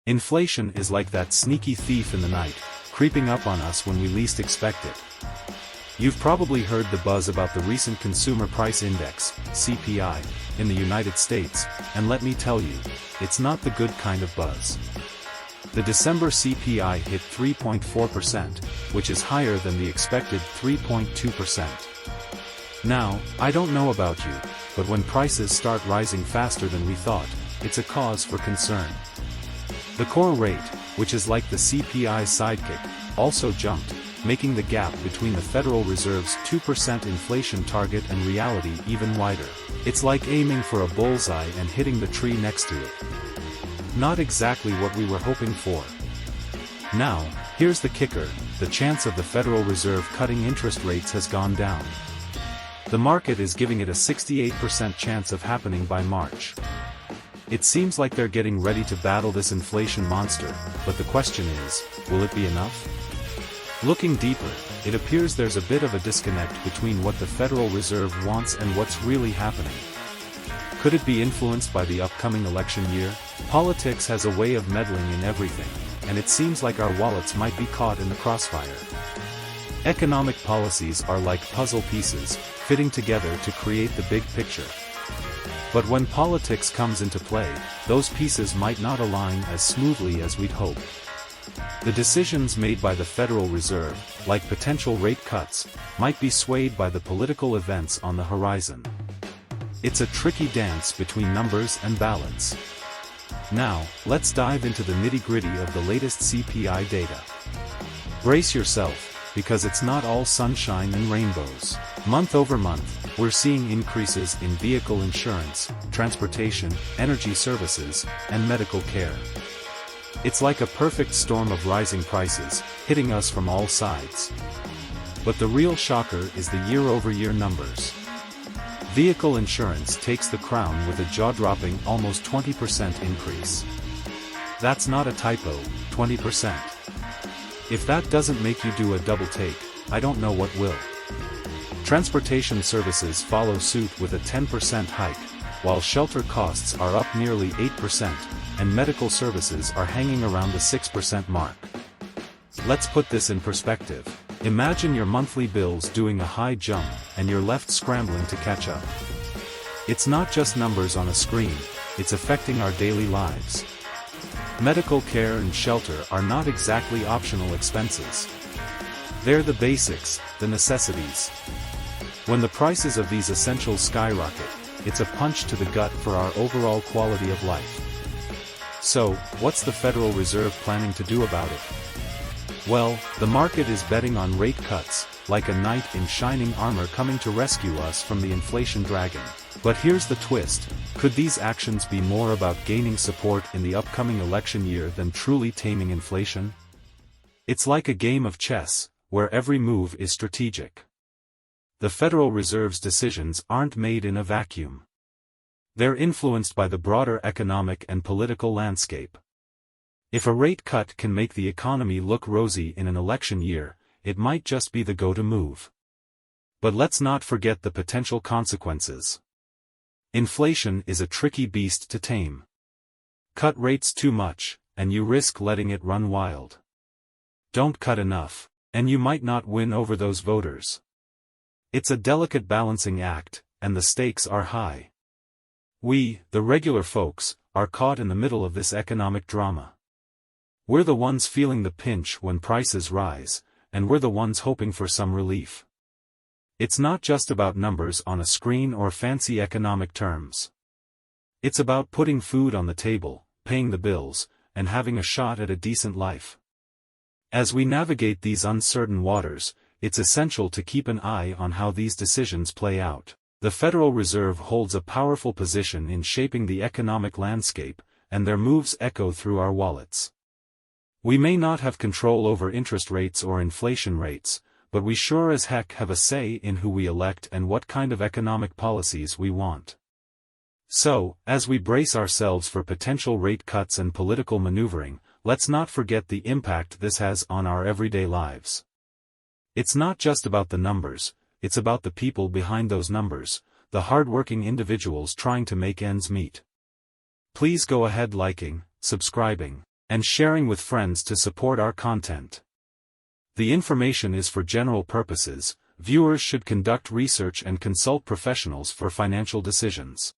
Inflation is like that sneaky thief in the night, creeping up on us when we least expect it. You've probably heard the buzz about the recent Consumer Price Index, CPI, in the United States, and let me tell you, it's not the good kind of buzz. The December CPI hit 3.4%, which is higher than the expected 3.2%. Now, I don't know about you, but when prices start rising faster than we thought, it's a cause for concern. The core rate, which is like the CPI's sidekick, also jumped, making the gap between the Federal Reserve's 2% inflation target and reality even wider. It's like aiming for a bullseye and hitting the tree next to it. Not exactly what we were hoping for. Now, here's the kicker, the chance of the Federal Reserve cutting interest rates has gone down. The market is giving it a 68% chance of happening by March. It seems like they're getting ready to battle this inflation monster, but the question is, will it be enough? Looking deeper, it appears there's a bit of a disconnect between what the Federal Reserve wants and what's really happening. Could it be influenced by the upcoming election year? Politics has a way of meddling in everything, and it seems like our wallets might be caught in the crossfire. Economic policies are like puzzle pieces, fitting together to create the big picture. But when politics comes into play, those pieces might not align as smoothly as we'd hope. The decisions made by the Federal Reserve, like potential rate cuts, might be swayed by the political events on the horizon. It's a tricky dance between numbers and balance. Now, let's dive into the nitty-gritty of the latest CPI data. Brace yourself, because it's not all sunshine and rainbows. Month over month, we're seeing increases in vehicle insurance, transportation, energy services, and medical care. It's like a perfect storm of rising prices, hitting us from all sides. But the real shocker is the year-over-year numbers. Vehicle insurance takes the crown with a jaw-dropping almost 20% increase. That's not a typo, 20%. If that doesn't make you do a double take, I don't know what will. Transportation services follow suit with a 10% hike, while shelter costs are up nearly 8%, and medical services are hanging around the 6% mark. Let's put this in perspective. Imagine your monthly bills doing a high jump, and you're left scrambling to catch up. It's not just numbers on a screen, it's affecting our daily lives. Medical care and shelter are not exactly optional expenses. They're the basics, the necessities. When the prices of these essentials skyrocket, it's a punch to the gut for our overall quality of life. So, what's the Federal Reserve planning to do about it? Well, the market is betting on rate cuts, like a knight in shining armor coming to rescue us from the inflation dragon. But here's the twist, could these actions be more about gaining support in the upcoming election year than truly taming inflation? It's like a game of chess, where every move is strategic. The Federal Reserve's decisions aren't made in a vacuum. They're influenced by the broader economic and political landscape. If a rate cut can make the economy look rosy in an election year, it might just be the go-to move. But let's not forget the potential consequences. Inflation is a tricky beast to tame. Cut rates too much, and you risk letting it run wild. Don't cut enough, and you might not win over those voters. It's a delicate balancing act, and the stakes are high. We, the regular folks, are caught in the middle of this economic drama. We're the ones feeling the pinch when prices rise, and we're the ones hoping for some relief. It's not just about numbers on a screen or fancy economic terms. It's about putting food on the table, paying the bills, and having a shot at a decent life. As we navigate these uncertain waters, it's essential to keep an eye on how these decisions play out. The Federal Reserve holds a powerful position in shaping the economic landscape, and their moves echo through our wallets. We may not have control over interest rates or inflation rates, but we sure as heck have a say in who we elect and what kind of economic policies we want. So, as we brace ourselves for potential rate cuts and political maneuvering, let's not forget the impact this has on our everyday lives. It's not just about the numbers, it's about the people behind those numbers, the hard-working individuals trying to make ends meet. Please go ahead liking, subscribing, and sharing with friends to support our content. The information is for general purposes. Viewers should conduct research and consult professionals for financial decisions.